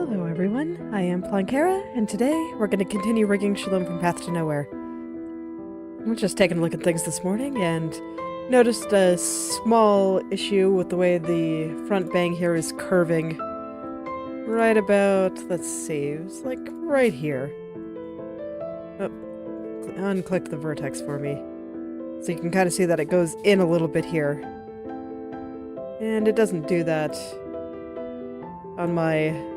Hello everyone, I am Plankera, and today we're going to continue rigging Shalom from Path to Nowhere. I was just taking a look at things this morning and noticed a small issue with the way the front bang here is curving. Right about, let's see, it's like right here. Oh, unclick the vertex for me. So you can kind of see that it goes in a little bit here. And it doesn't do that on my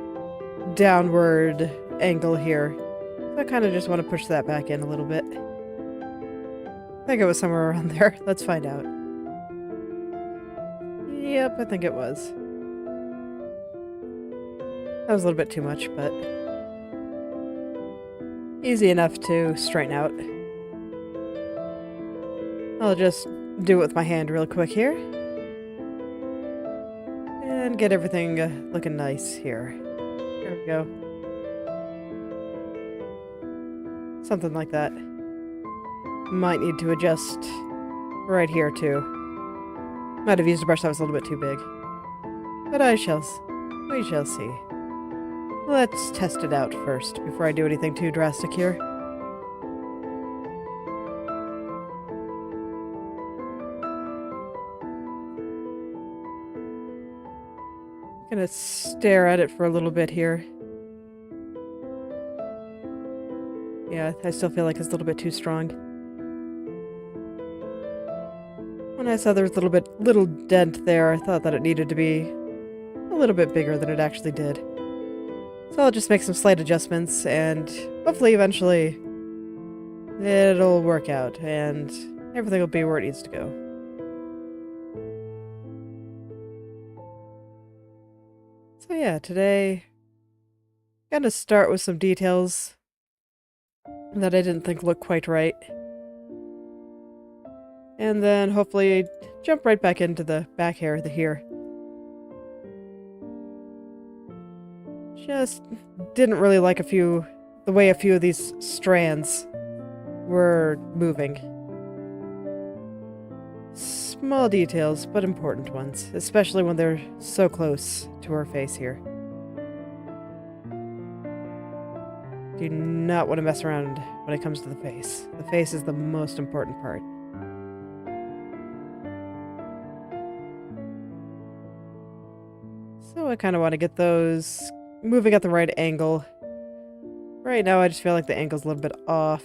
downward angle here. So I kind of just want to push that back in a little bit. I think it was somewhere around there. Let's find out. Yep, I think it was. That was a little bit too much, but easy enough to straighten out. I'll just do it with my hand real quick here. And get everything looking nice here. There we go. Something like that. Might need to adjust right here too. Might have used a brush that was a little bit too big. But we shall see. Let's test it out first before I do anything too drastic here. Gonna stare at it for a little bit here. Yeah, I still feel like it's a little bit too strong. When I saw there was a little dent there, I thought that it needed to be a little bit bigger than it actually did. So I'll just make some slight adjustments and hopefully eventually it'll work out and everything will be where it needs to go. So yeah, today I'm gonna start with some details that I didn't think looked quite right. And then hopefully jump right back into the back hair, the here. Just didn't really like the way a few of these strands were moving. Small details, but important ones, especially when they're so close to her face here. Do not want to mess around when it comes to the face. The face is the most important part. So I kind of want to get those moving at the right angle. Right now I just feel like the angle's a little bit off.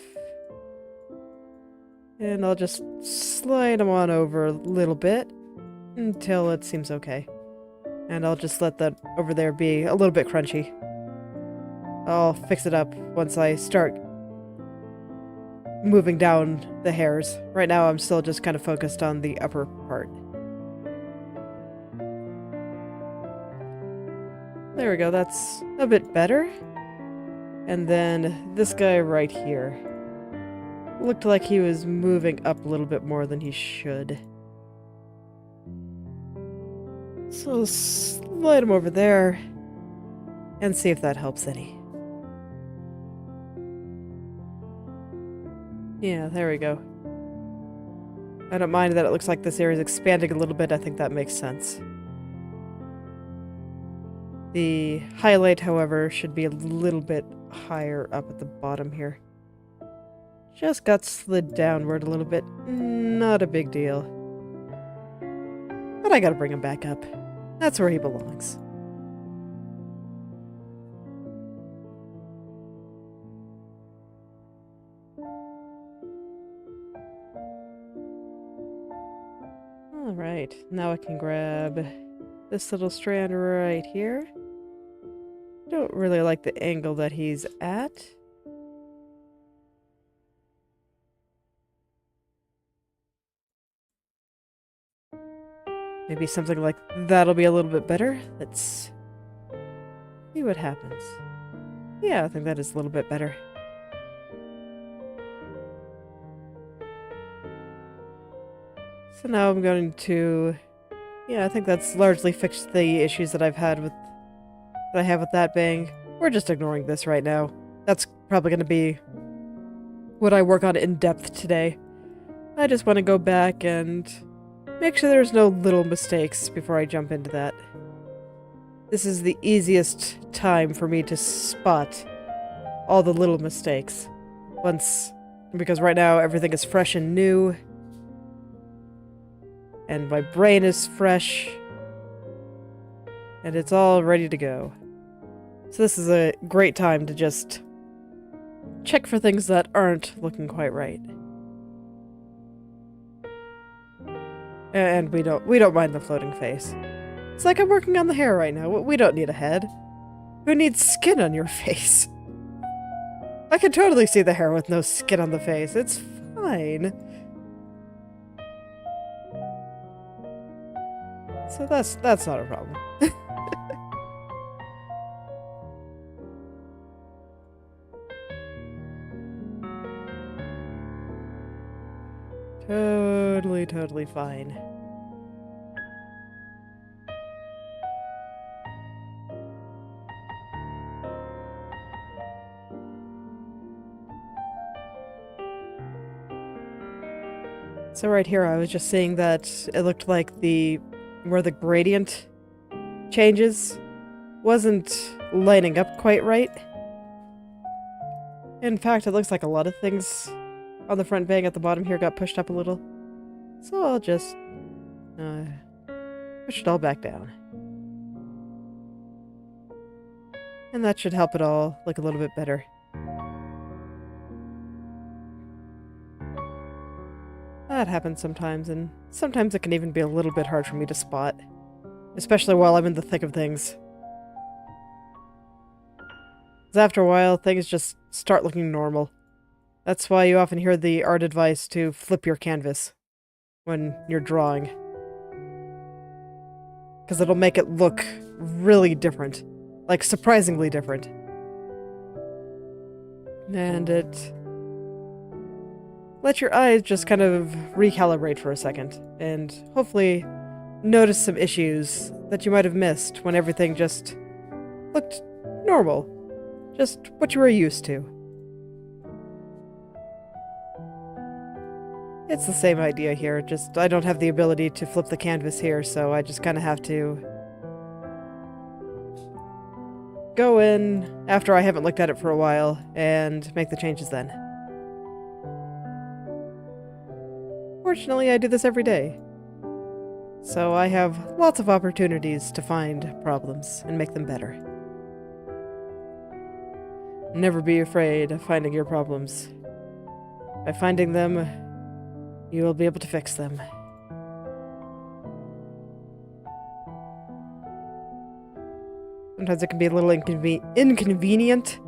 And I'll just slide them on over a little bit until it seems okay. And I'll just let that over there be a little bit crunchy. I'll fix it up once I start moving down the hairs. Right now I'm still just kind of focused on the upper part. There we go, that's a bit better. And then this guy right here. Looked like he was moving up a little bit more than he should. So slide him over there and see if that helps any. Yeah, there we go. I don't mind that it looks like this area is expanding a little bit. I think that makes sense. The highlight, however, should be a little bit higher up at the bottom here. Just got slid downward a little bit. Not a big deal. But I gotta bring him back up. That's where he belongs. Alright, now I can grab this little strand right here. Don't really like the angle that he's at. Maybe something like that'll be a little bit better. Let's see what happens. Yeah, I think that is a little bit better. So now I'm going to... Yeah, I think that's largely fixed the issues that I have with that bang. We're just ignoring this right now. That's probably going to be what I work on in depth today. I just want to go back and make sure there's no little mistakes before I jump into that. this is the easiest time for me to spot all the little mistakes. Because right now everything is fresh and new, and my brain is fresh, and it's all ready to go. So this is a great time to just check for things that aren't looking quite right. And we don't mind the floating face. It's like I'm working on the hair right now. We don't need a head. Who needs skin on your face? I can totally see the hair with no skin on the face. It's fine. So that's not a problem. Totally fine. So right here, I was just saying that it looked like where the gradient changes wasn't lining up quite right. In fact, it looks like a lot of things on the front bang at the bottom here got pushed up a little. So I'll just push it all back down. And that should help it all look a little bit better. That happens sometimes, and sometimes it can even be a little bit hard for me to spot. Especially while I'm in the thick of things. 'Cause after a while, things just start looking normal. That's why you often hear the art advice to flip your canvas when you're drawing. Because it'll make it look really different. Like, surprisingly different. And let your eyes just kind of recalibrate for a second, and hopefully notice some issues that you might have missed when everything just looked normal. Just what you were used to. It's the same idea here, just I don't have the ability to flip the canvas here, so I just kind of have to go in after I haven't looked at it for a while and make the changes then. Fortunately, I do this every day. So I have lots of opportunities to find problems and make them better. Never be afraid of finding your problems. By finding them, you will be able to fix them. Sometimes it can be a little inconvenient,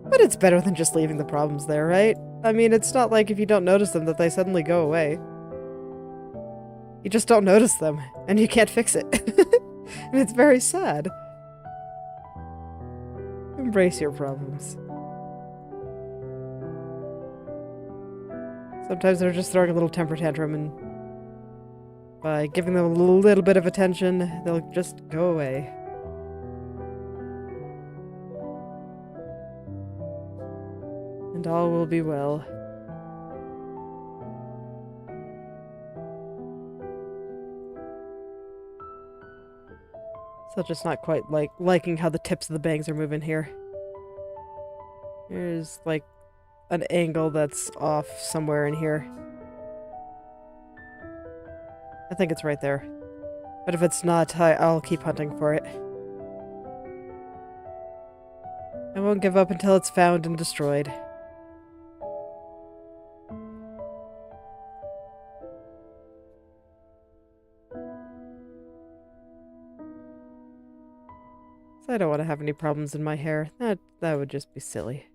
but it's better than just leaving the problems there, right? I mean, it's not like if you don't notice them that they suddenly go away. You just don't notice them, and you can't fix it. And it's very sad. Embrace your problems. Sometimes they're just throwing a little temper tantrum, and by giving them a little bit of attention, they'll just go away. And all will be well. So just not quite liking how the tips of the bangs are moving here. There's like an angle that's off somewhere in here. I think it's right there. But if it's not, I'll keep hunting for it. I won't give up until it's found and destroyed. I don't want to have any problems in my hair. That would just be silly.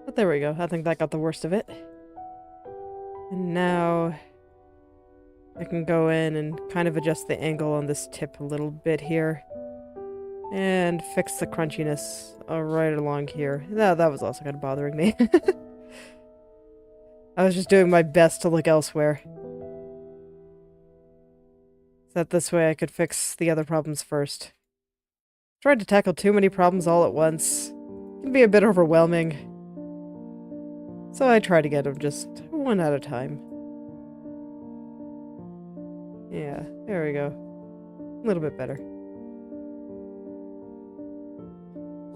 But there we go. I think that got the worst of it. And now I can go in and kind of adjust the angle on this tip a little bit here. And fix the crunchiness right along here. That was also kind of bothering me. I was just doing my best to look elsewhere. So that this way I could fix the other problems first. Trying to tackle too many problems all at once can be a bit overwhelming. So I try to get them just one at a time. Yeah, there we go. A little bit better.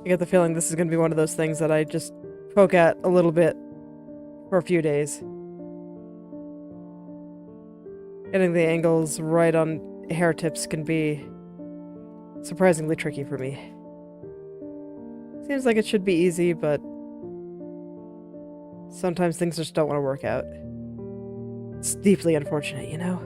I get the feeling this is going to be one of those things that I just poke at a little bit for a few days. Getting the angles right on hair tips can be surprisingly tricky for me. Seems like it should be easy, but sometimes things just don't want to work out. It's deeply unfortunate, you know?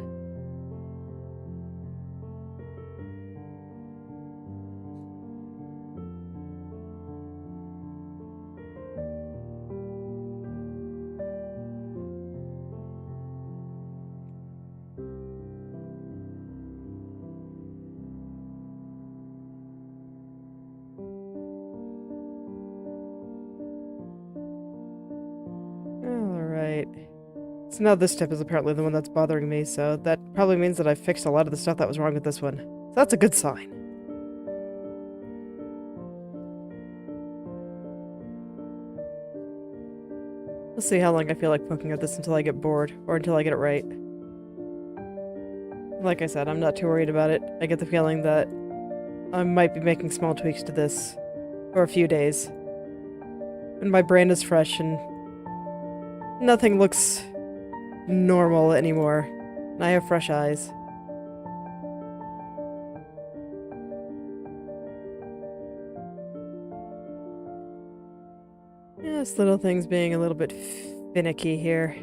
Alright. So now this tip is apparently the one that's bothering me, so that probably means that I fixed a lot of the stuff that was wrong with this one. So that's a good sign. We'll see how long I feel like poking at this until I get bored, or until I get it right. Like I said, I'm not too worried about it. I get the feeling that I might be making small tweaks to this for a few days. When my brain is fresh and nothing looks normal anymore, and I have fresh eyes. Just little things being a little bit finicky here.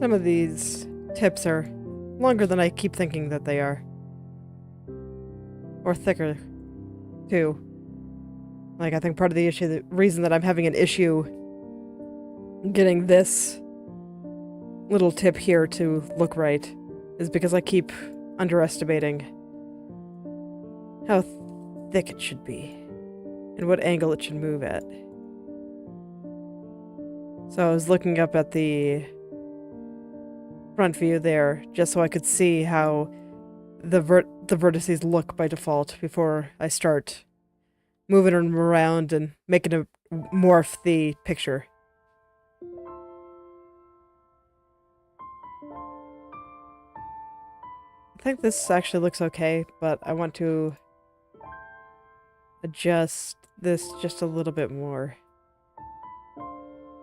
Some of these tips are longer than I keep thinking that they are. Or thicker, too. Like, I think part of the issue, the reason that I'm having an issue getting this little tip here to look right is because I keep underestimating how thick it should be and what angle it should move at. So I was looking up at the front view there just so I could see how the vertices look by default before I start moving them around and making a morph the picture. I think this actually looks okay, but I want to adjust this just a little bit more.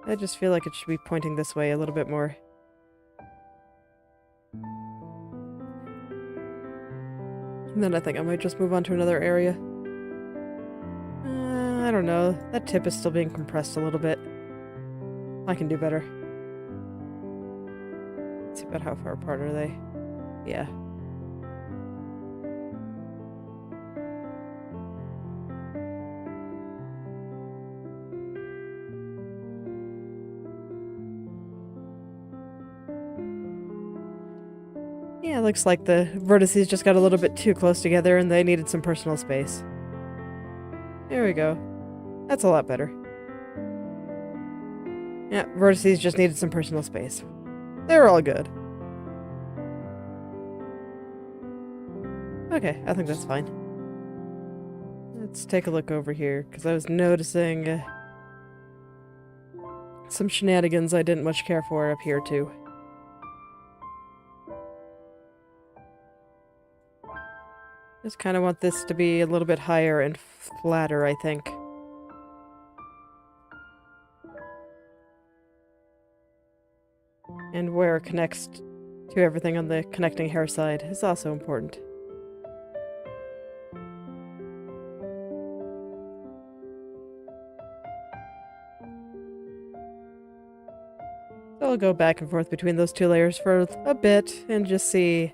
I just feel like it should be pointing this way a little bit more. And then I think I might just move on to another area. I don't know. That tip is still being compressed a little bit. I can do better. Let's see about how far apart are they. Yeah. Yeah, it looks like the vertices just got a little bit too close together and they needed some personal space. There we go. That's a lot better. Yeah, vertices just needed some personal space. They're all good. Okay, I think that's fine. Let's take a look over here, because I was noticing some shenanigans I didn't much care for up here, too. Just kind of want this to be a little bit higher and flatter, I think. And where it connects to everything on the connecting hair side is also important. So I'll go back and forth between those two layers for a bit and just see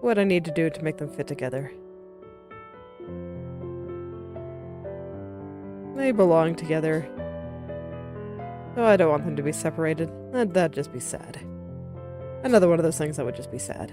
what I need to do to make them fit together. They belong together. Oh, I don't want them to be separated. That'd just be sad. Another one of those things that would just be sad.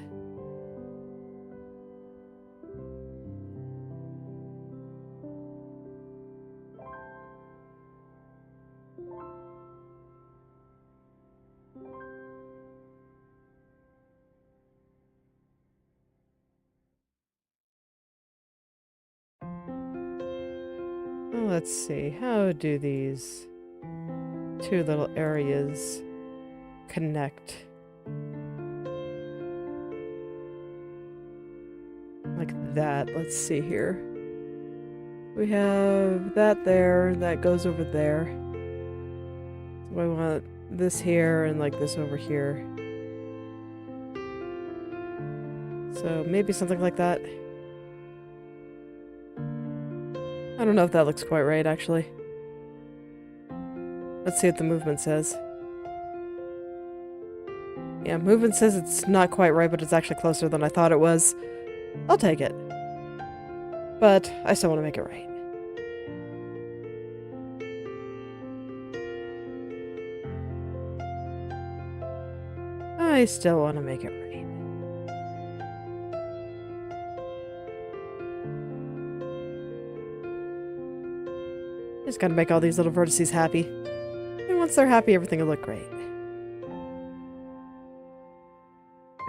Let's see, how do these two little areas connect? Like that, let's see here. We have that there, that goes over there. So I want this here and like this over here. So maybe something like that. I don't know if that looks quite right, actually. Let's see what the movement says. Yeah, movement says it's not quite right, but it's actually closer than I thought it was. I'll take it. But I still want to make it right. I still want to make it right. Just gotta make all these little vertices happy. And once they're happy, everything will look great.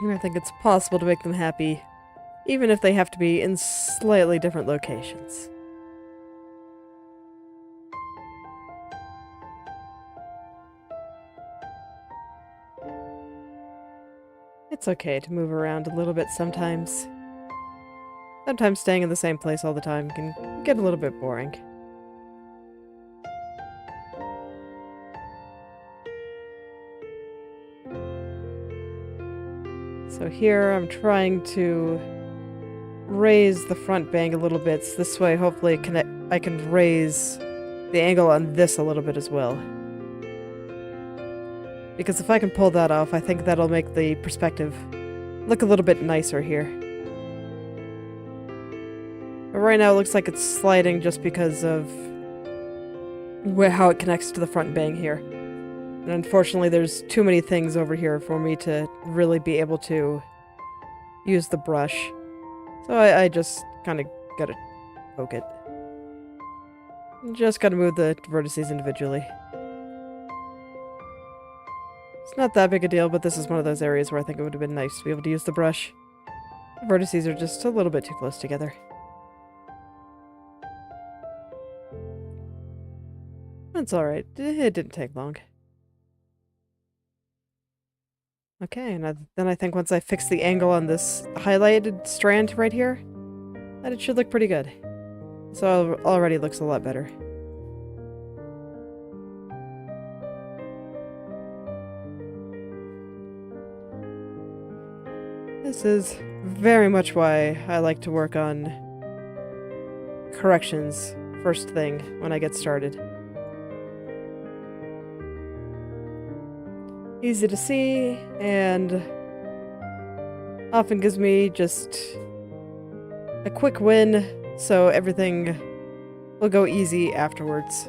And I think it's possible to make them happy, even if they have to be in slightly different locations. It's okay to move around a little bit sometimes. Sometimes staying in the same place all the time can get a little bit boring. So here I'm trying to raise the front bang a little bit, so this way hopefully I can raise the angle on this a little bit as well. Because if I can pull that off, I think that'll make the perspective look a little bit nicer here. But right now it looks like it's sliding just because of how it connects to the front bang here. And unfortunately, there's too many things over here for me to really be able to use the brush. So I just kind of gotta poke it. Just gotta move the vertices individually. It's not that big a deal, but this is one of those areas where I think it would have been nice to be able to use the brush. The vertices are just a little bit too close together. That's alright. It didn't take long. Okay, and then I think once I fix the angle on this highlighted strand right here, that it should look pretty good. So it already looks a lot better. This is very much why I like to work on corrections first thing when I get started. Easy to see, and often gives me just a quick win, so everything will go easy afterwards.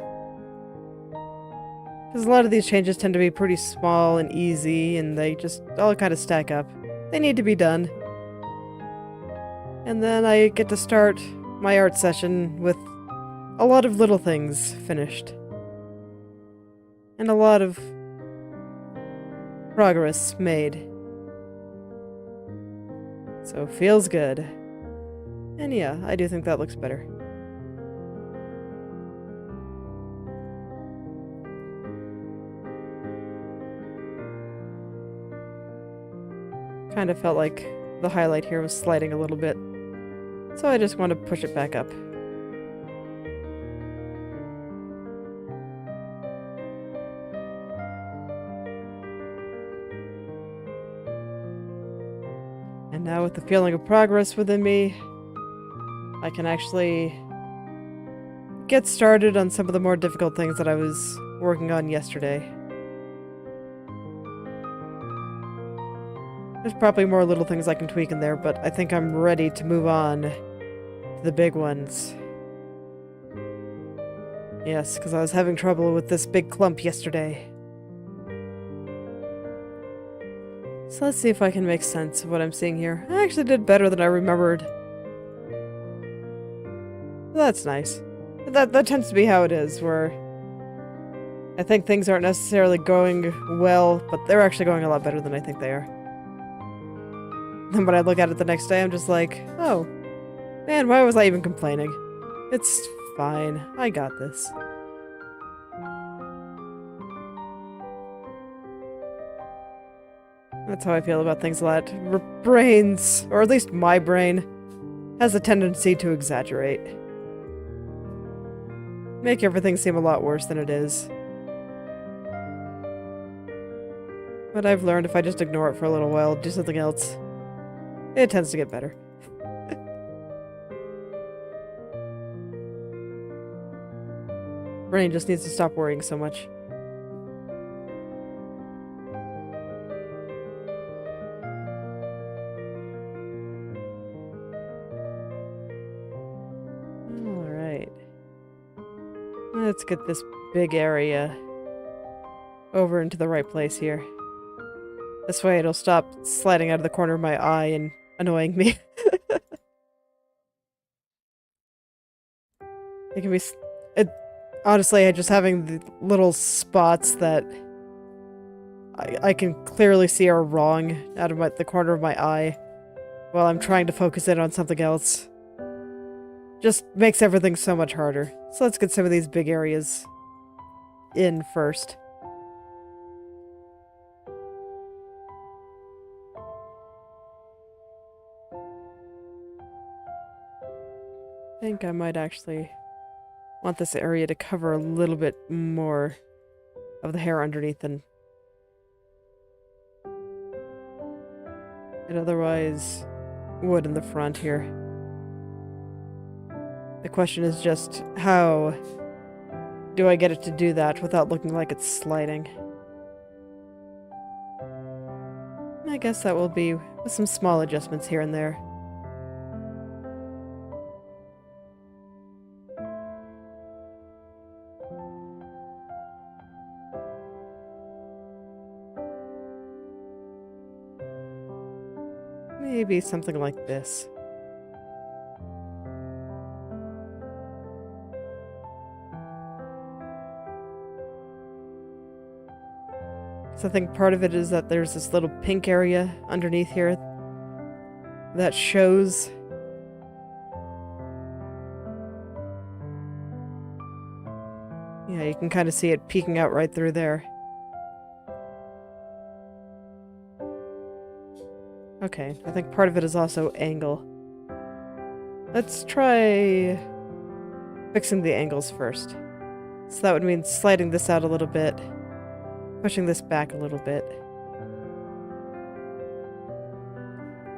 Because a lot of these changes tend to be pretty small and easy, and they just all kind of stack up. They need to be done. And then I get to start my art session with a lot of little things finished. And a lot of progress made. So feels good. And yeah, I do think that looks better. Kind of felt like the highlight here was sliding a little bit. So I just want to push it back up. And now with the feeling of progress within me, I can actually get started on some of the more difficult things that I was working on yesterday. There's probably more little things I can tweak in there, but I think I'm ready to move on to the big ones. Yes, because I was having trouble with this big clump yesterday. So let's see if I can make sense of what I'm seeing here. I actually did better than I remembered. That's nice. That tends to be how it is, where I think things aren't necessarily going well, but they're actually going a lot better than I think they are. Then when I look at it the next day, I'm just like, oh, man, why was I even complaining? It's fine. I got this. That's how I feel about things a lot. Brains, or at least my brain, has a tendency to exaggerate. Make everything seem a lot worse than it is. But I've learned if I just ignore it for a little while, do something else, it tends to get better. Brain just needs to stop worrying so much. Alright. Let's get this big area over into the right place here. This way it'll stop sliding out of the corner of my eye and annoying me. It can be... honestly, just having the little spots that I can clearly see are wrong out of the corner of my eye while I'm trying to focus in on something else just makes everything so much harder. So let's get some of these big areas in first. I think I might actually want this area to cover a little bit more of the hair underneath and it otherwise would in the front here. The question is just, how do I get it to do that without looking like it's sliding? I guess that will be with some small adjustments here and there. Maybe something like this. So I think part of it is that there's this little pink area underneath here that shows. Yeah, you can kind of see it peeking out right through there. Okay, I think part of it is also angle. Let's try fixing the angles first. So that would mean sliding this out a little bit, pushing this back a little bit.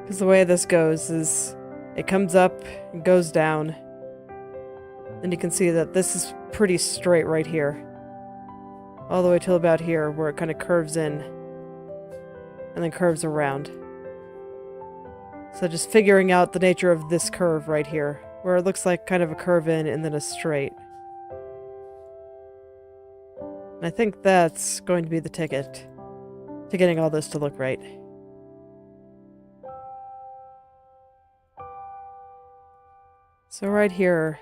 Because the way this goes is it comes up and goes down. And you can see that this is pretty straight right here. All the way till about here where it kind of curves in and then curves around. So just figuring out the nature of this curve right here, where it looks like kind of a curve in and then a straight. And I think that's going to be the ticket to getting all this to look right. So right here,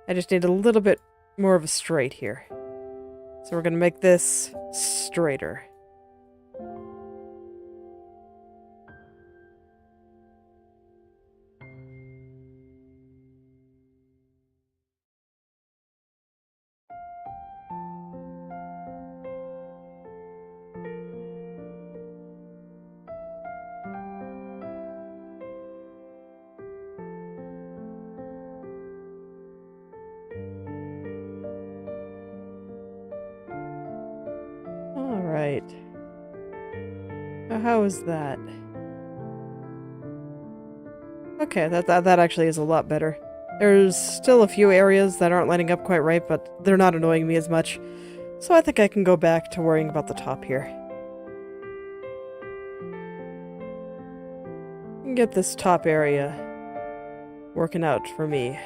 I just need a little bit more of a straight here. So we're going to make this straighter. Alright. Now how is that? Okay, that actually is a lot better. There's still a few areas that aren't lining up quite right, but they're not annoying me as much. So I think I can go back to worrying about the top here. can get this top area working out for me.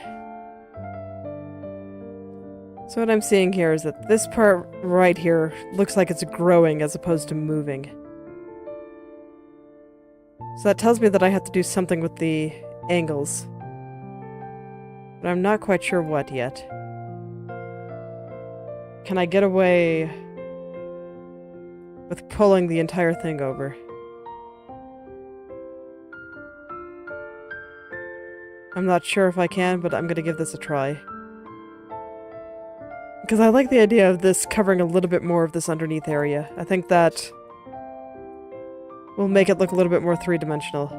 So what I'm seeing here is that this part right here looks like it's growing as opposed to moving. So that tells me that I have to do something with the angles. But I'm not quite sure what yet. Can I get away with pulling the entire thing over? I'm not sure if I can, but I'm gonna give this a try. Because I like the idea of this covering a little bit more of this underneath area. I think that will make it look a little bit more three-dimensional.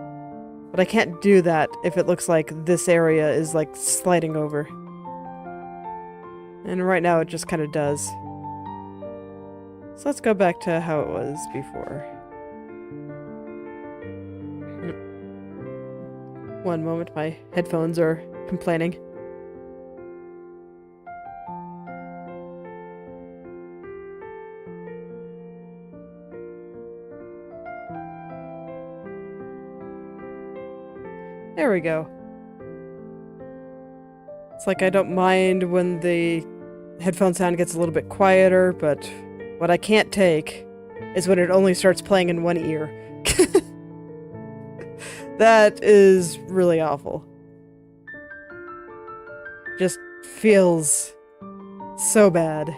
But I can't do that if it looks like this area is like sliding over. And right now it just kind of does. So let's go back to how it was before. One moment, my headphones are complaining. There we go. It's like I don't mind when the headphone sound gets a little bit quieter, but what I can't take is when it only starts playing in one ear. That is really awful. Just feels so bad.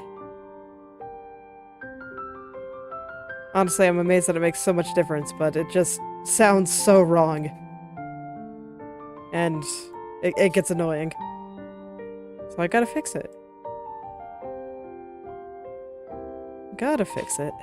Honestly, I'm amazed that it makes so much difference, but it just sounds so wrong. And it gets annoying. So I gotta fix it. Gotta fix it.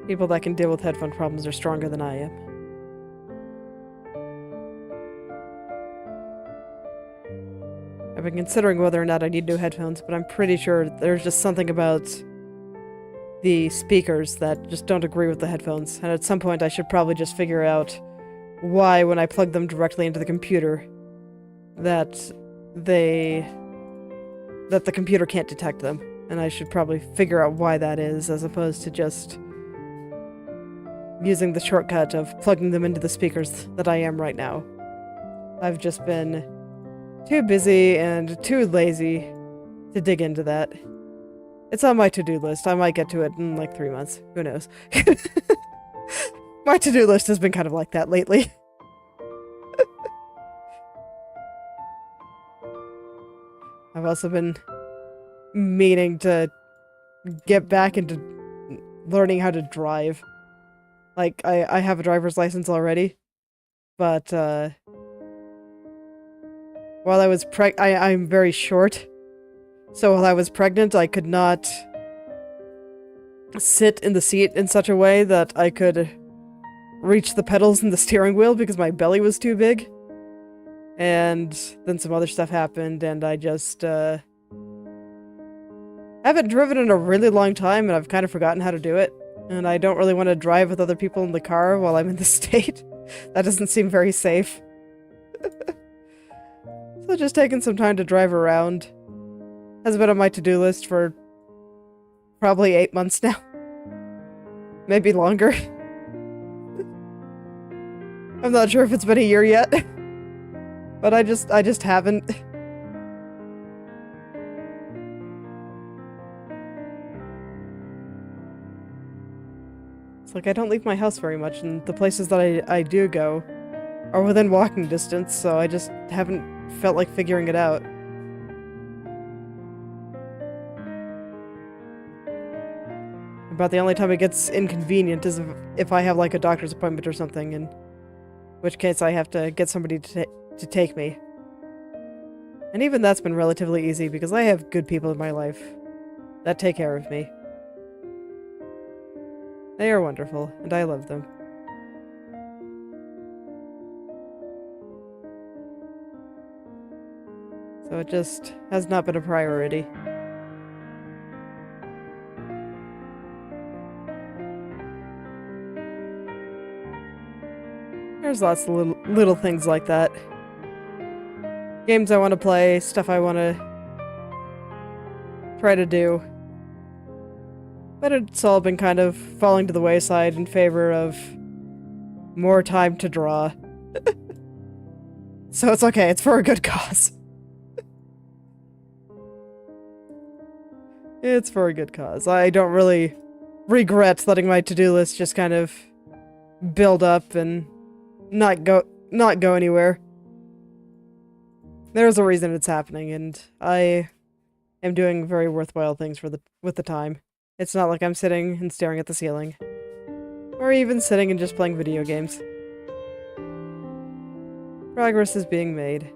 People that can deal with headphone problems are stronger than I am. I've been considering whether or not I need new headphones, but I'm pretty sure there's just something about the speakers that just don't agree with the headphones, and at some point I should probably just figure out why, when I plug them directly into the computer, that the computer can't detect them, and I should probably figure out why that is, as opposed to just using the shortcut of plugging them into the speakers that I am right now. I've just been too busy and too lazy to dig into that. It's on my to-do list. I might get to it in like 3 months. Who knows? My to-do list has been kind of like that lately. I've also been meaning to get back into learning how to drive. Like, I have a driver's license already, but while I was I'm very short. So while I was pregnant, I could not sit in the seat in such a way that I could reach the pedals and the steering wheel because my belly was too big. And then some other stuff happened, and I just haven't driven in a really long time, and I've kind of forgotten how to do it. And I don't really want to drive with other people in the car while I'm in the state. That doesn't seem very safe. So just taking some time to drive around has been on my to-do list for probably 8 months now. Maybe longer. I'm not sure if it's been a year yet. But I just haven't. It's like I don't leave my house very much, and the places that I do go are within walking distance, so I just haven't felt like figuring it out. About the only time it gets inconvenient is if I have like a doctor's appointment or something, in which case I have to get somebody to take me. And even that's been relatively easy because I have good people in my life that take care of me. They are wonderful, and I love them. So it just has not been a priority. There's lots of little things like that. games I want to play, stuff I want to try to do. But it's all been kind of falling to the wayside in favor of more time to draw. So it's okay, it's for a good cause. It's for a good cause. I don't really regret letting my to-do list just kind of build up and not go anywhere. There's a reason it's happening, and I am doing very worthwhile things with the time. It's not like I'm sitting and staring at the ceiling. Or even sitting and just playing video games. Progress is being made.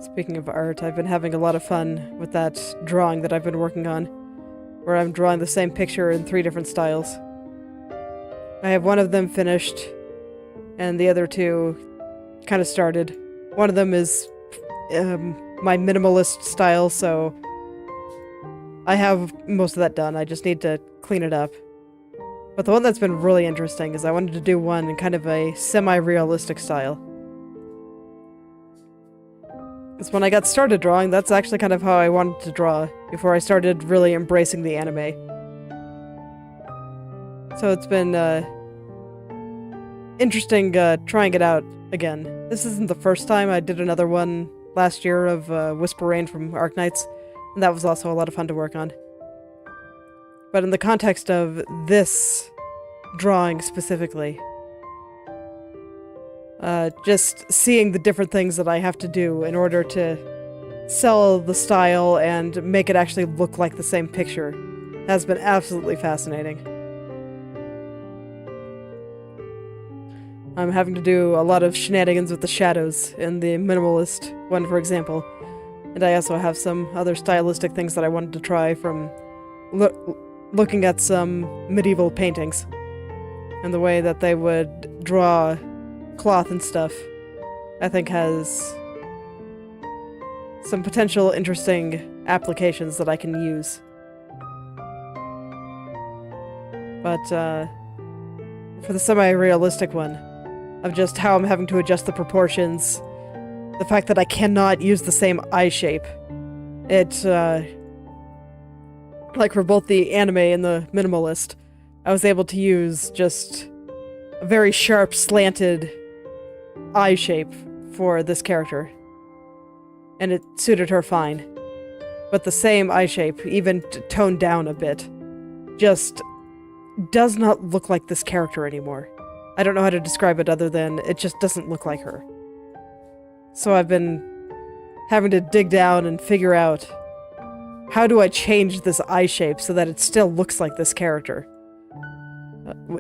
Speaking of art, I've been having a lot of fun with that drawing that I've been working on, where I'm drawing the same picture in 3 different styles. I have one of them finished, and the other 2 kind of started. One of them is my minimalist style, so I have most of that done. I just need to clean it up. But the one that's been really interesting is I wanted to do one in kind of a semi-realistic style. Because when I got started drawing, that's actually kind of how I wanted to draw before I started really embracing the anime. So it's been interesting trying it out again. This isn't the first time. I did another one last year of Whisper Rain from Arknights, and that was also a lot of fun to work on. But in the context of this drawing specifically, just seeing the different things that I have to do in order to sell the style and make it actually look like the same picture has been absolutely fascinating. I'm having to do a lot of shenanigans with the shadows in the minimalist one, for example. And I also have some other stylistic things that I wanted to try from looking at some medieval paintings and the way that they would draw cloth and stuff. I think has some potential interesting applications that I can use. But for the semi-realistic one, of just how I'm having to adjust the proportions, the fact that I cannot use the same eye shape. It, like for both the anime and the minimalist, I was able to use just a very sharp, slanted eye shape for this character. And it suited her fine. But the same eye shape, even toned down a bit, just does not look like this character anymore. I don't know how to describe it other than it just doesn't look like her. So I've been having to dig down and figure out how do I change this eye shape so that it still looks like this character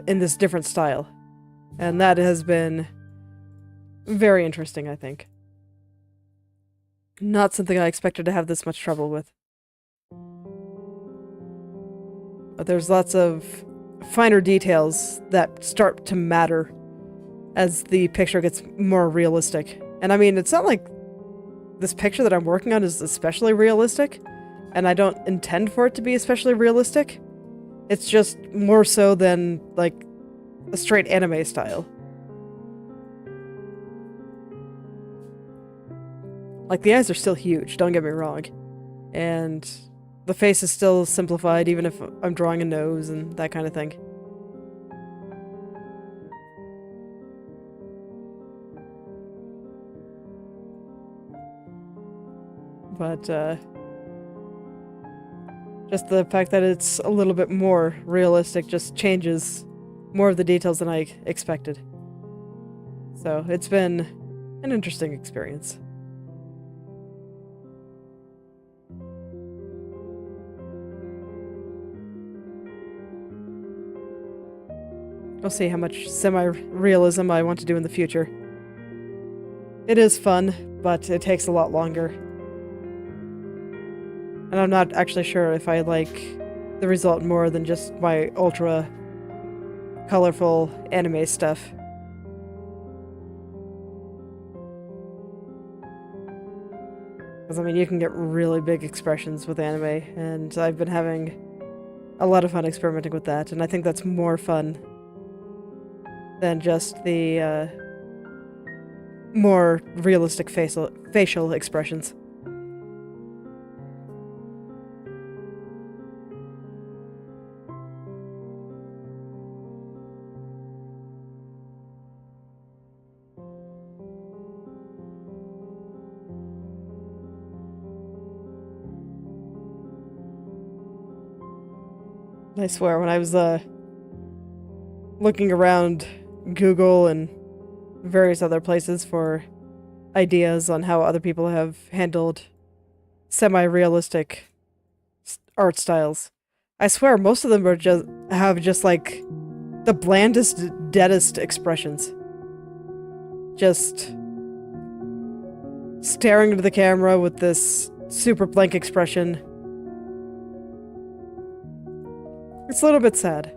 in this different style. And that has been very interesting, I think. Not something I expected to have this much trouble with. But there's lots of finer details that start to matter as the picture gets more realistic. And I mean, it's not like this picture that I'm working on is especially realistic, and I don't intend for it to be especially realistic. It's just more so than, like, a straight anime style. Like, the eyes are still huge, don't get me wrong. And the face is still simplified, even if I'm drawing a nose and that kind of thing. But, just the fact that it's a little bit more realistic just changes more of the details than I expected. So, it's been an interesting experience. We'll see how much semi-realism I want to do in the future. It is fun, but it takes a lot longer. And I'm not actually sure if I like the result more than just my ultra colorful anime stuff. Because, I mean, you can get really big expressions with anime, and I've been having a lot of fun experimenting with that, and I think that's more fun than just the more realistic facial expressions. I swear, when I was looking around Google and various other places for ideas on how other people have handled semi-realistic art styles, I swear most of them are just like the blandest, deadest expressions. Just staring into the camera with this super blank expression. It's a little bit sad.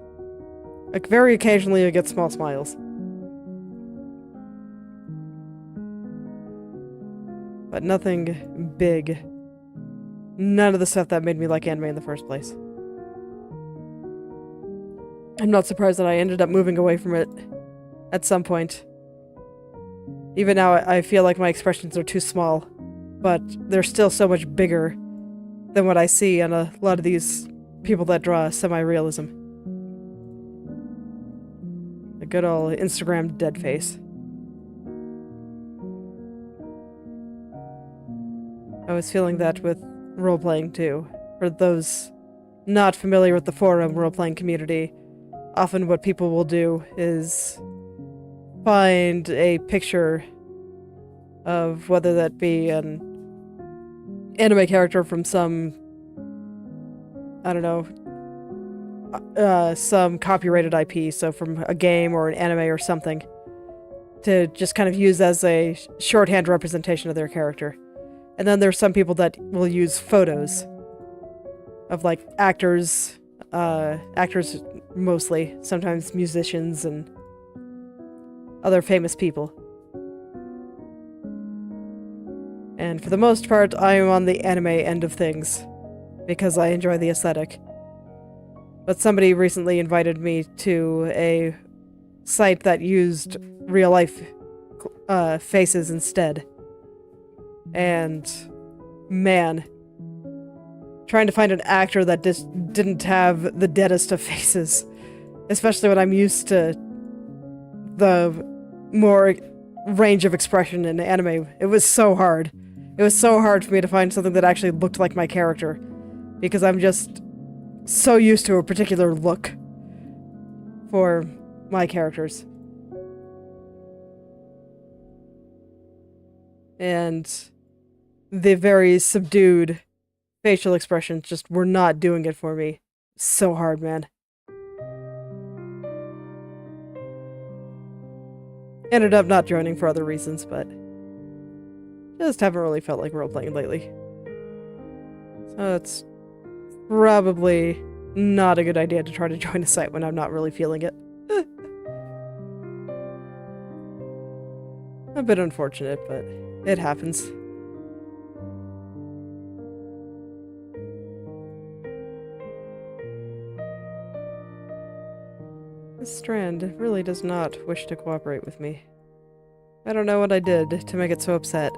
Like, very occasionally you get small smiles. But nothing big. None of the stuff that made me like anime in the first place. I'm not surprised that I ended up moving away from it at some point. Even now, I feel like my expressions are too small, but they're still so much bigger than what I see on a lot of these people that draw semi-realism. A good old Instagram dead face. I was feeling that with role-playing too. For those not familiar with the forum role-playing community, often what people will do is find a picture of whether that be an anime character from some, I don't know, some copyrighted IP, so from a game or an anime or something, to just kind of use as a shorthand representation of their character. And then there's some people that will use photos of, like, actors mostly, sometimes musicians and other famous people. And for the most part, I am on the anime end of things, because I enjoy the aesthetic. But somebody recently invited me to a site that used real-life faces instead. And, man, trying to find an actor that just didn't have the deadest of faces, especially when I'm used to the more range of expression in anime, it was so hard. It was so hard for me to find something that actually looked like my character, because I'm just so used to a particular look for my characters. And the very subdued facial expressions just were not doing it for me. So hard, man. Ended up not joining for other reasons, but just haven't really felt like role-playing lately. So it's probably not a good idea to try to join a site when I'm not really feeling it. A bit unfortunate, but it happens. This strand really does not wish to cooperate with me. I don't know what I did to make it so upset.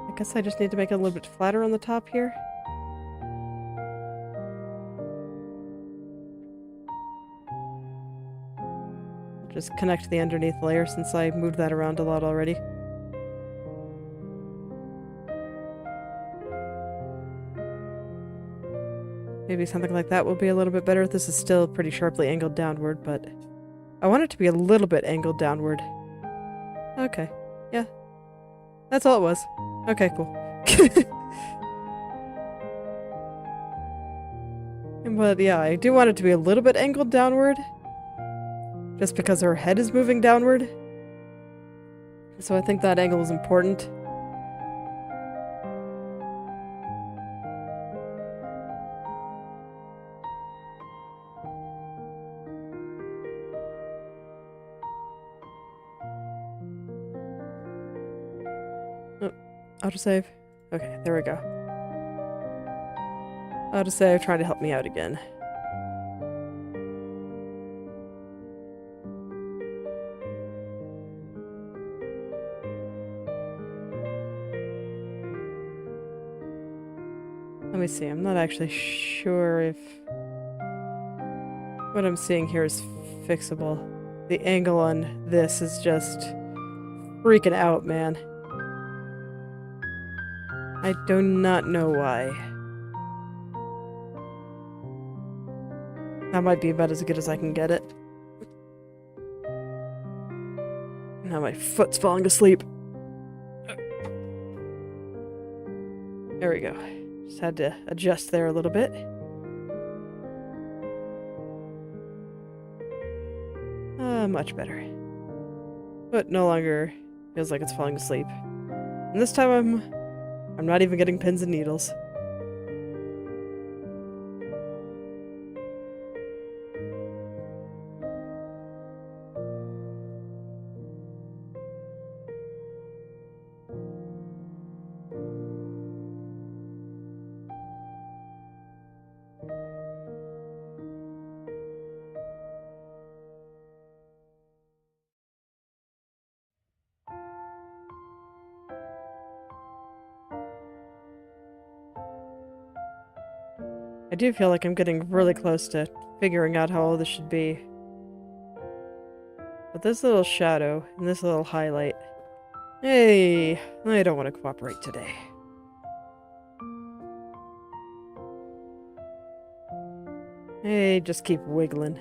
I guess I just need to make it a little bit flatter on the top here. Just connect the underneath layer since I moved that around a lot already. Maybe something like that will be a little bit better. This is still pretty sharply angled downward, but I want it to be a little bit angled downward. Okay. Yeah. That's all it was. Okay, cool. But yeah, I do want it to be a little bit angled downward. Just because her head is moving downward. So I think that angle is important. Autosave? Okay, there we go. Autosave trying to help me out again. Let me see, I'm not actually sure if what I'm seeing here is fixable. The angle on this is just freaking out, man. I do not know why. That might be about as good as I can get it. Now my foot's falling asleep. There we go. Just had to adjust there a little bit. Much better. But no longer feels like it's falling asleep. And this time I'm not even getting pins and needles. I do feel like I'm getting really close to figuring out how all this should be. But this little shadow and this little highlight... Hey, I don't want to cooperate today. Hey, just keep wiggling.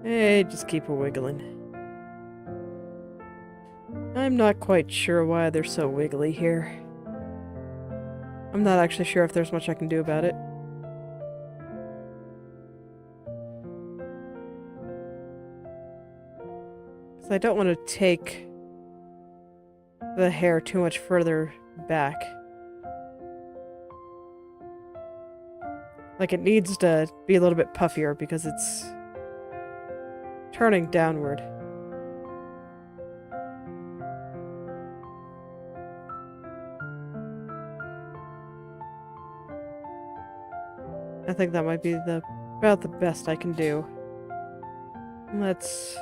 Hey, just keep wiggling. I'm not quite sure why they're so wiggly here. I'm not actually sure if there's much I can do about it. Because I don't want to take the hair too much further back. Like, it needs to be a little bit puffier because it's turning downward. I think that might be about the best I can do. Let's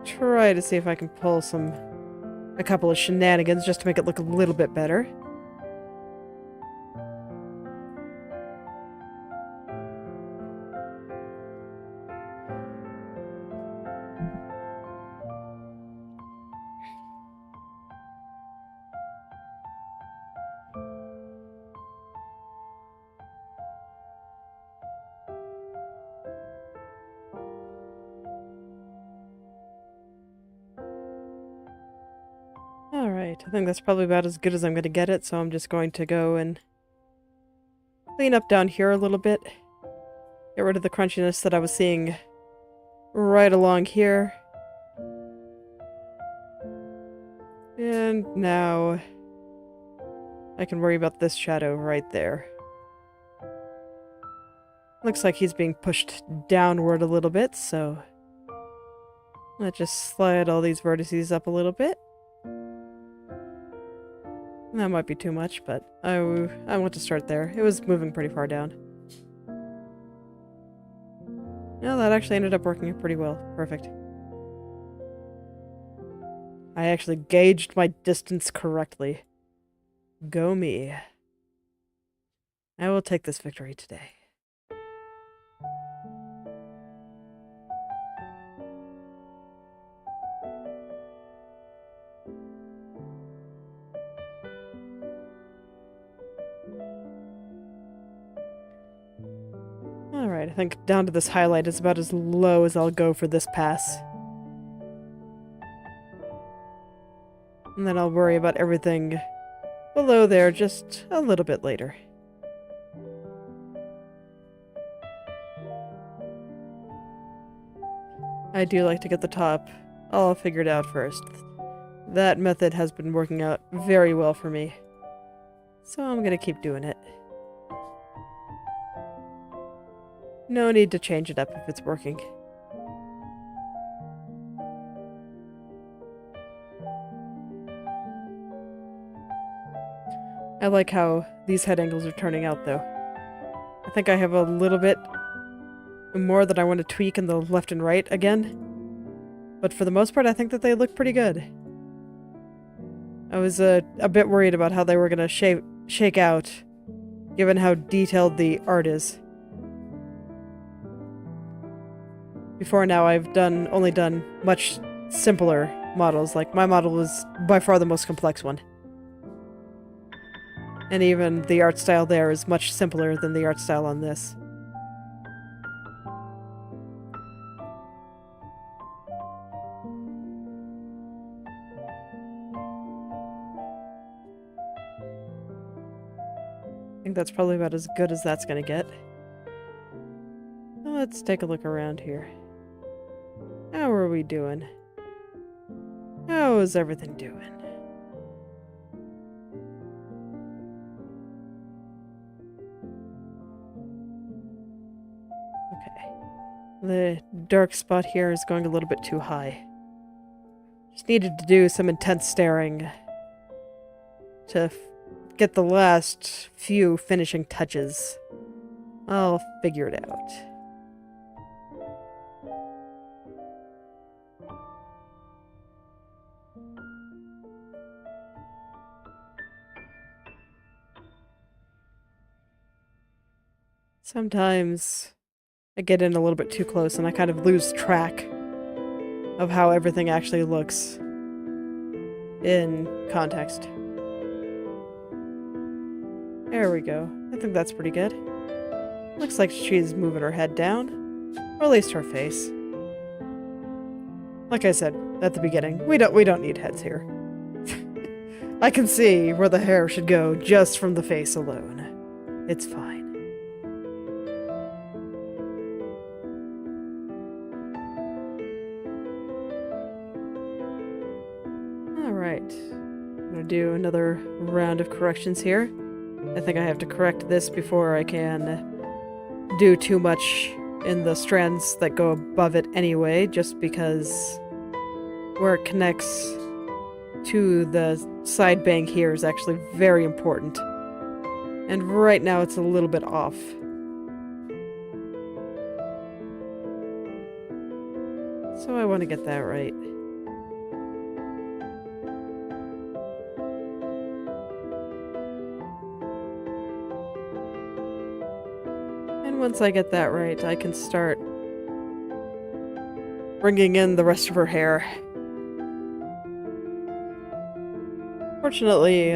try to see if I can pull a couple of shenanigans just to make it look a little bit better. Alright, I think that's probably about as good as I'm going to get it, so I'm just going to go and clean up down here a little bit. Get rid of the crunchiness that I was seeing right along here. And now I can worry about this shadow right there. Looks like he's being pushed downward a little bit, so let's just slide all these vertices up a little bit. That might be too much, but I want to start there. It was moving pretty far down. Yeah, that actually ended up working pretty well. Perfect. I actually gauged my distance correctly. Go me. I will take this victory today. Alright, I think down to this highlight is about as low as I'll go for this pass. And then I'll worry about everything below there just a little bit later. I do like to get the top all figured out first. That method has been working out very well for me. So I'm gonna keep doing it. No need to change it up if it's working. I like how these head angles are turning out, though. I think I have a little bit more that I want to tweak in the left and right again. But for the most part, I think that they look pretty good. I was a bit worried about how they were going to shake out, given how detailed the art is. Before now, I've only done much simpler models. Like, my model was by far the most complex one. And even the art style there is much simpler than the art style on this. I think that's probably about as good as that's gonna get. Let's take a look around here. How are we doing? How is everything doing? Okay. The dark spot here is going a little bit too high. Just needed to do some intense staring to get the last few finishing touches. I'll figure it out. Sometimes I get in a little bit too close and I kind of lose track of how everything actually looks in context. There we go. I think that's pretty good. Looks like she's moving her head down, or at least her face. Like I said at the beginning, we don't need heads here. I can see where the hair should go just from the face alone. It's fine. Alright. I'm gonna do another round of corrections here. I think I have to correct this before I can do too much in the strands that go above it anyway, just because where it connects to the side bang here is actually very important. And right now it's a little bit off. So I want to get that right. And once I get that right, I can start bringing in the rest of her hair. Fortunately,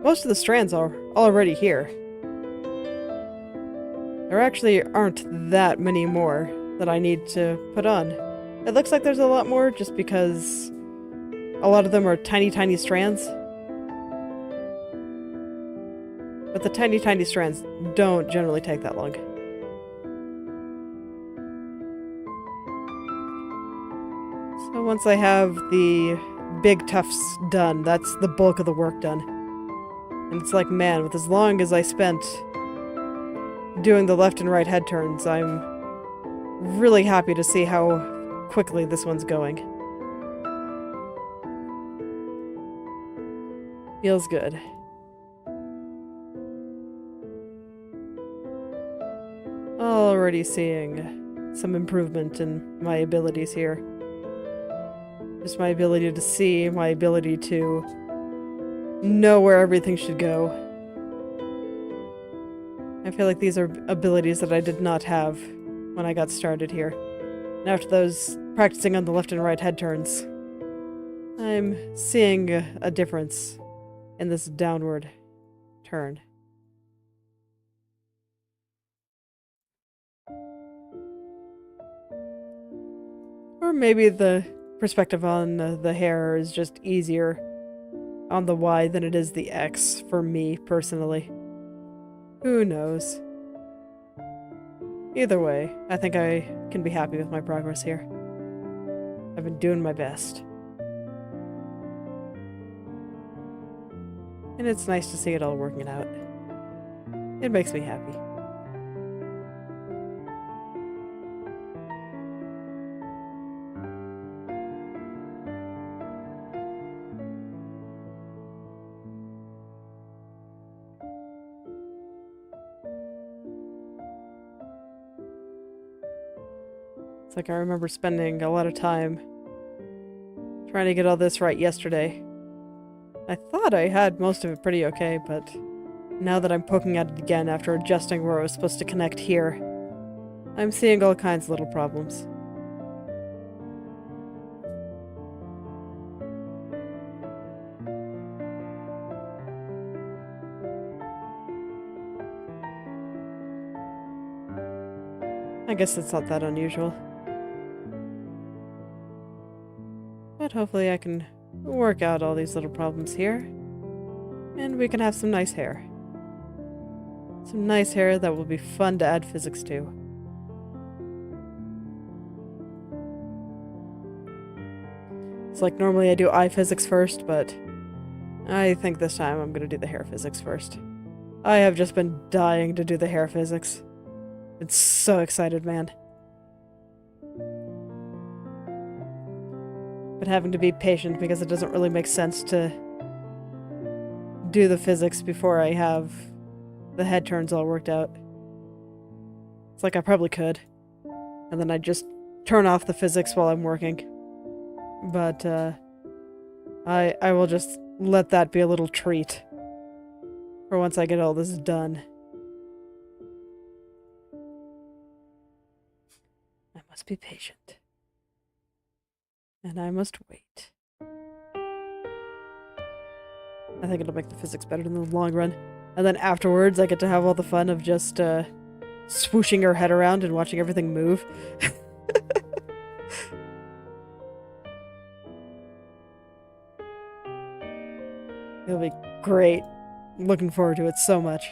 most of the strands are already here. There actually aren't that many more that I need to put on. It looks like there's a lot more just because a lot of them are tiny, tiny strands. But the tiny, tiny strands don't generally take that long. So once I have the big tufts done, that's the bulk of the work done. And it's like, man, with as long as I spent doing the left and right head turns, I'm really happy to see how quickly this one's going. Feels good. Already seeing some improvement in my abilities here. Just my ability to see, my ability to know where everything should go. I feel like these are abilities that I did not have when I got started here. And after those practicing on the left and right head turns, I'm seeing a difference in this downward turn. Or maybe the perspective on the hair is just easier on the Y than it is the X for me, personally. Who knows? Either way, I think I can be happy with my progress here. I've been doing my best. And it's nice to see it all working out. It makes me happy. It's like I remember spending a lot of time trying to get all this right yesterday. I thought I had most of it pretty okay, but now that I'm poking at it again after adjusting where it was supposed to connect here, I'm seeing all kinds of little problems. I guess it's not that unusual. But hopefully I can work out all these little problems here, and we can have some nice hair. Some nice hair that will be fun to add physics to. It's like normally I do eye physics first, but I think this time I'm gonna do the hair physics first. I have just been dying to do the hair physics. It's so excited, man. But having to be patient because it doesn't really make sense to do the physics before I have the head turns all worked out. It's like I probably could. And then I just turn off the physics while I'm working. But I will just let that be a little treat for once I get all this done. I must be patient. And I must wait. I think it'll make the physics better in the long run. And then afterwards, I get to have all the fun of just swooshing her head around and watching everything move. It'll be great. I'm looking forward to it so much.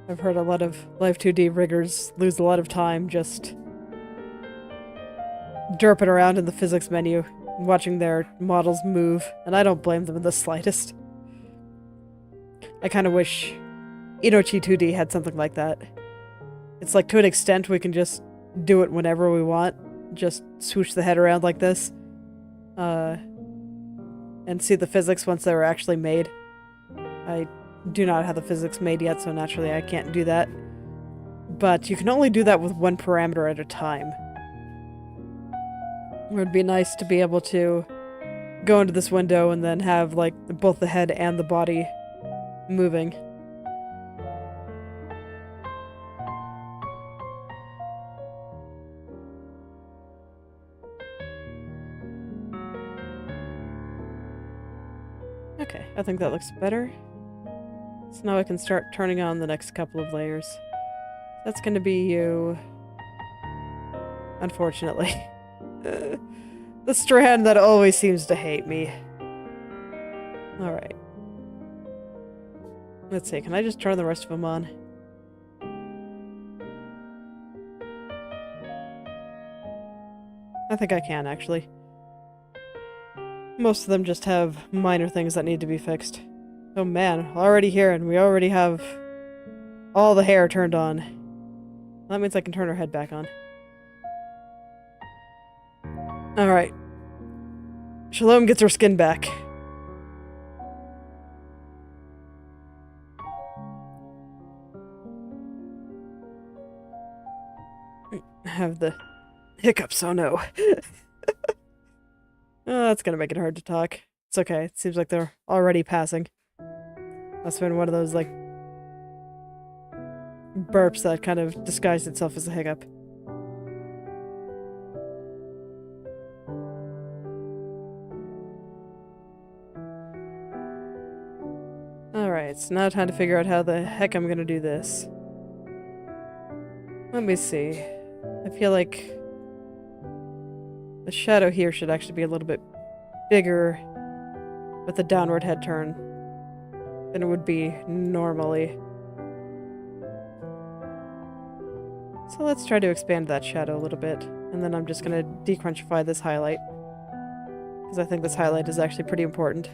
I've heard a lot of Live2D riggers lose a lot of time just derping around in the physics menu, watching their models move, and I don't blame them in the slightest. I kind of wish Inochi2D had something like that. It's like, to an extent, we can just do it whenever we want. Just swoosh the head around like this. And see the physics once they were actually made. I do not have the physics made yet, so naturally I can't do that. But you can only do that with one parameter at a time. It would be nice to be able to go into this window and then have, like, both the head and the body moving. Okay, I think that looks better. So now I can start turning on the next couple of layers. That's gonna be you. Unfortunately. The strand that always seems to hate me. Alright. Let's see, can I just turn the rest of them on? I think I can, actually. Most of them just have minor things that need to be fixed. Oh man, already here, and we already have all the hair turned on. That means I can turn her head back on. Alright. Shalom gets her skin back. I have the hiccups, oh no. Oh, that's gonna make it hard to talk. It's okay, it seems like they're already passing. Must have been one of those, like, burps that kind of disguised itself as a hiccup. Alright, so now time to figure out how the heck I'm gonna do this. Let me see. I feel like the shadow here should actually be a little bit bigger with the downward head turn than it would be normally. So let's try to expand that shadow a little bit, and then I'm just gonna decrunchify this highlight, because I think this highlight is actually pretty important.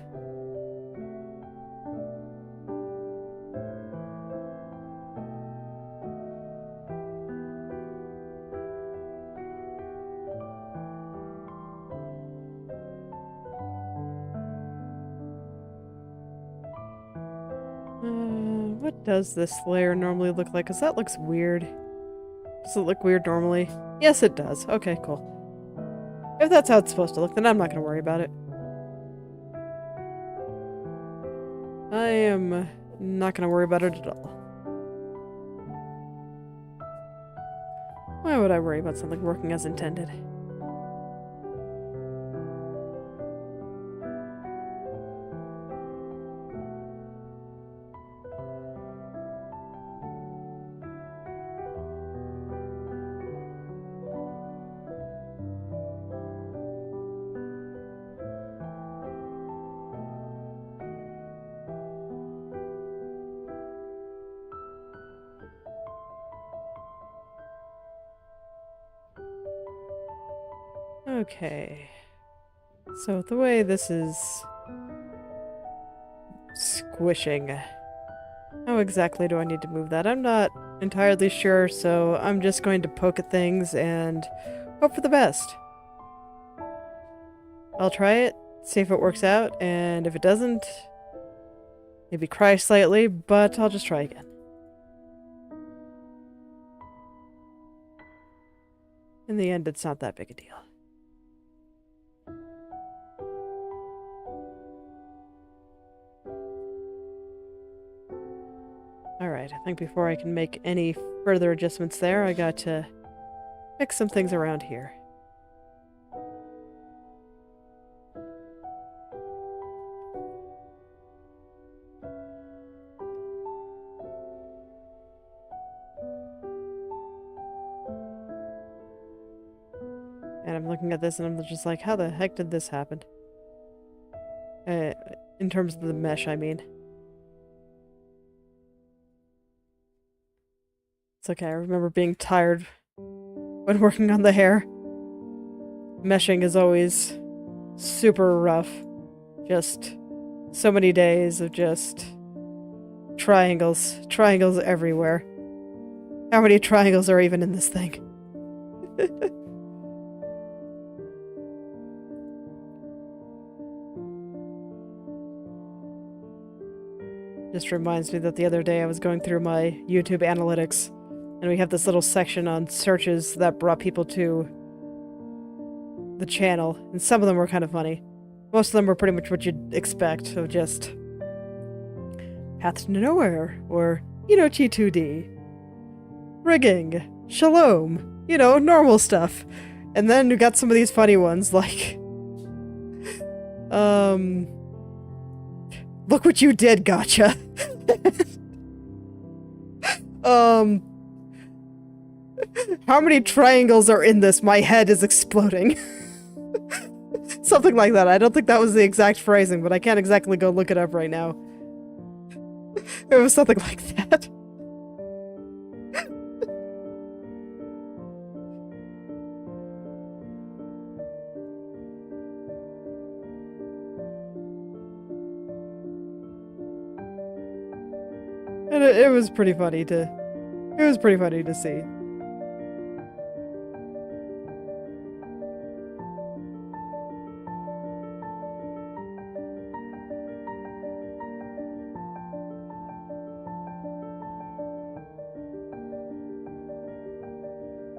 What does this layer normally look like? Because that looks weird. Does it look weird normally? Yes, it does. Okay, cool. If that's how it's supposed to look, then I'm not going to worry about it. I am not going to worry about it at all. Why would I worry about something working as intended? Okay. So the way this is squishing, how exactly do I need to move that? I'm not entirely sure, so I'm just going to poke at things and hope for the best. I'll try it, see if it works out, and if it doesn't, maybe cry slightly, but I'll just try again. In the end, it's not that big a deal. Alright, I think before I can make any further adjustments there, I got to fix some things around here. And I'm looking at this and I'm just like, how the heck did this happen? In terms of the mesh, I mean. It's okay, I remember being tired when working on the hair. Meshing is always super rough. Just so many days of just triangles. Triangles everywhere. How many triangles are even in this thing? Just reminds me that the other day I was going through my YouTube analytics, and we have this little section on searches that brought people to the channel, and some of them were kind of funny. Most of them were pretty much what you'd expect, of just Path to Nowhere, or Inochi2D, rigging, Shalom, normal stuff. And then you got some of these funny ones, like, look what you did, gotcha. How many triangles are in this? My head is exploding. Something like that. I don't think that was the exact phrasing, but I can't exactly go look it up right now. It was something like that. And it was pretty funny to... It was pretty funny to see.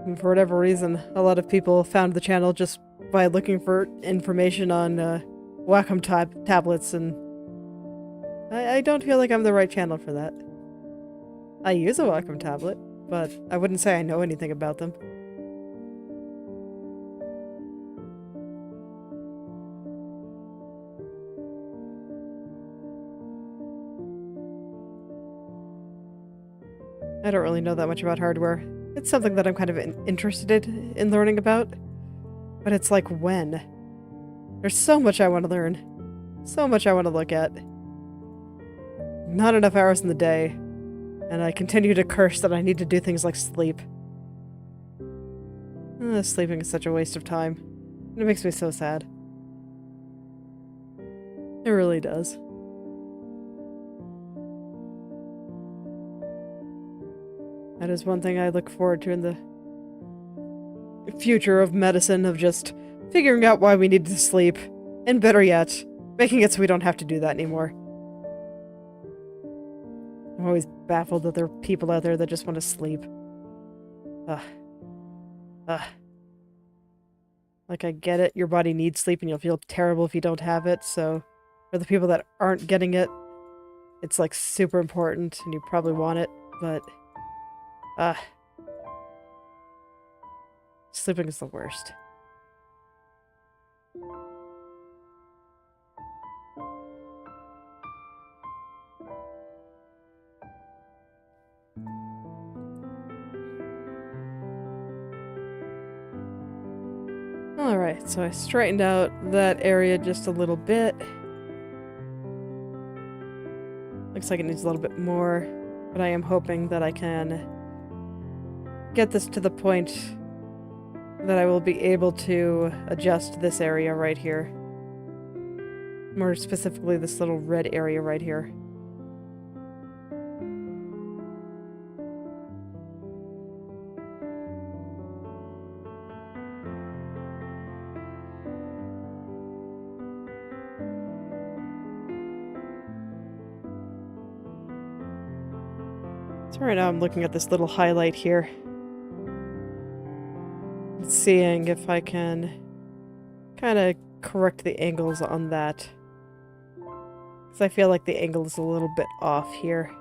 And for whatever reason, a lot of people found the channel just by looking for information on Wacom tablets, and I don't feel like I'm the right channel for that. I use a Wacom tablet, but I wouldn't say I know anything about them. I don't really know that much about hardware. It's something that I'm kind of interested in learning about, but it's like, when? There's so much I want to learn. So much I want to look at. Not enough hours in the day, and I continue to curse that I need to do things like sleep. Sleeping is such a waste of time. It makes me so sad. It really does. That is one thing I look forward to in the future of medicine, of just figuring out why we need to sleep, and better yet, making it so we don't have to do that anymore. I'm always baffled that there are people out there that just want to sleep. Ugh. Ugh. Like, I get it, your body needs sleep and you'll feel terrible if you don't have it, so for the people that aren't getting it, it's like super important and you probably want it, but sleeping is the worst. Alright, so I straightened out that area just a little bit. Looks like it needs a little bit more, but I am hoping that I can get this to the point that I will be able to adjust this area right here. More specifically, this little red area right here. So right now I'm looking at this little highlight here. Seeing if I can kind of correct the angles on that. Because I feel like the angle is a little bit off here.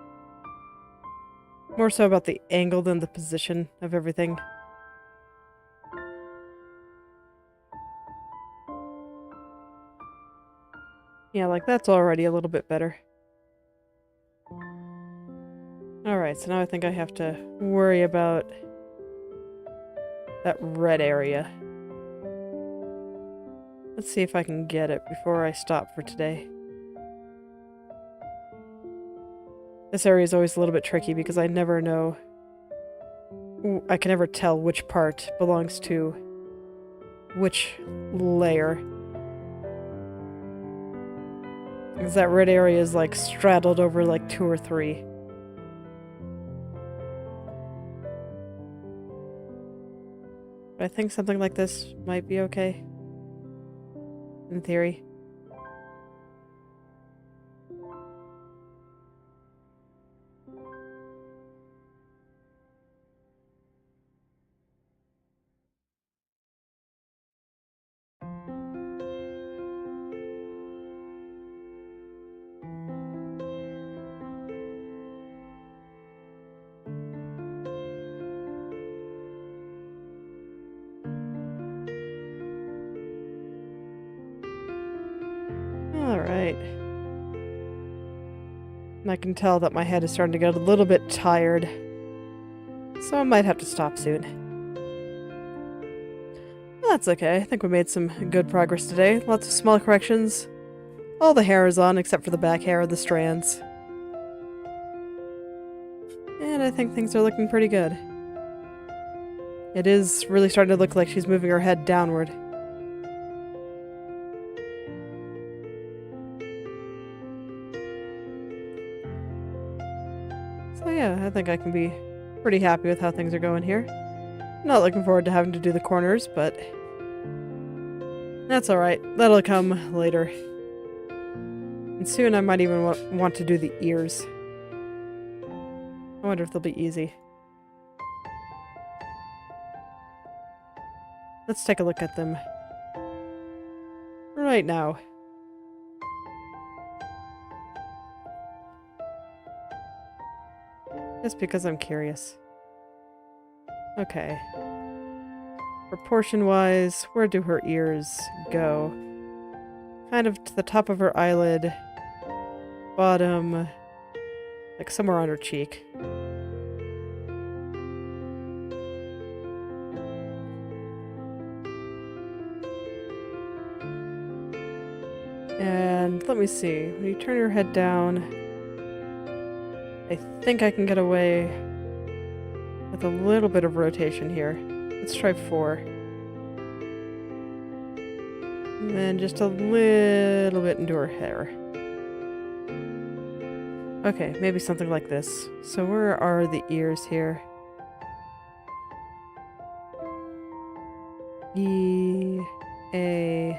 More so about the angle than the position of everything. Yeah, like that's already a little bit better. Alright, so now I think I have to worry about that red area. Let's see if I can get it before I stop for today. This area is always a little bit tricky because I never know... I can never tell which part belongs to which layer. Because that red area is like straddled over like 2 or 3. I think something like this might be okay. In theory. Alright. And I can tell that my head is starting to get a little bit tired. So I might have to stop soon. That's okay. I think we made some good progress today. Lots of small corrections. All the hair is on except for the back hair of the strands. And I think things are looking pretty good. It is really starting to look like she's moving her head downward. So yeah, I think I can be pretty happy with how things are going here. Not looking forward to having to do the corners, but that's alright. That'll come later. And soon I might even want to do the ears. I wonder if they'll be easy. Let's take a look at them right now. Just because I'm curious. Okay. Proportion-wise, where do her ears go? Kind of to the top of her eyelid. Bottom. Like somewhere on her cheek. And let me see. When you turn your head down, I think I can get away with a little bit of rotation here. Let's try 4. And then just a little bit into her hair. Okay, maybe something like this. So where are the ears here? E, A...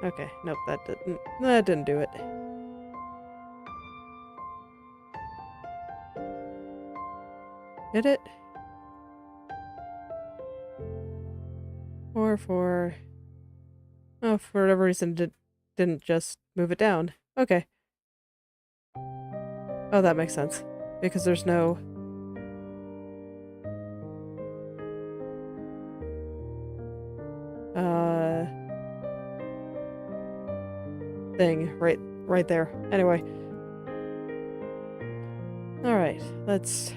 Okay, Okay, nope, that didn't do it. Did it? Or for... Oh, for whatever reason, didn't just move it down. Okay. Oh, that makes sense. Because there's no... thing right there. Anyway. Alright, let's...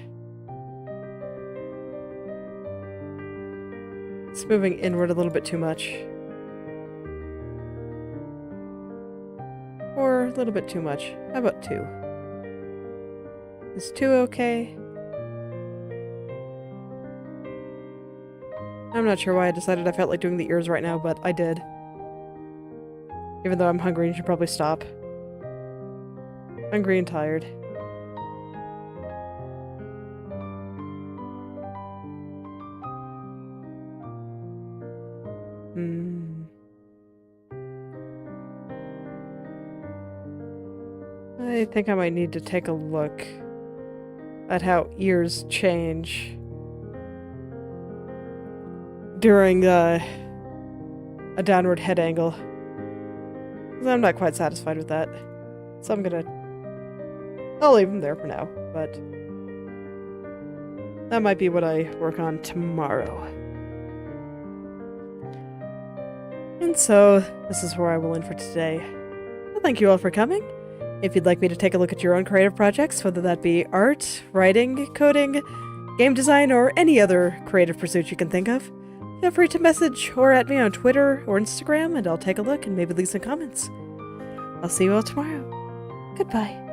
It's moving inward a little bit too much. Or a little bit too much. How about 2? Is 2 okay? I'm not sure why I decided I felt like doing the ears right now, but I did. Even though I'm hungry and should probably stop. Hungry and tired. I think I might need to take a look at how ears change during a downward head angle. 'Cause I'm not quite satisfied with that. So I'll leave them there for now, but that might be what I work on tomorrow. And so, this is where I will end for today. Well, thank you all for coming. If you'd like me to take a look at your own creative projects, whether that be art, writing, coding, game design, or any other creative pursuit you can think of, feel free to message or at me on Twitter or Instagram, and I'll take a look and maybe leave some comments. I'll see you all tomorrow. Goodbye.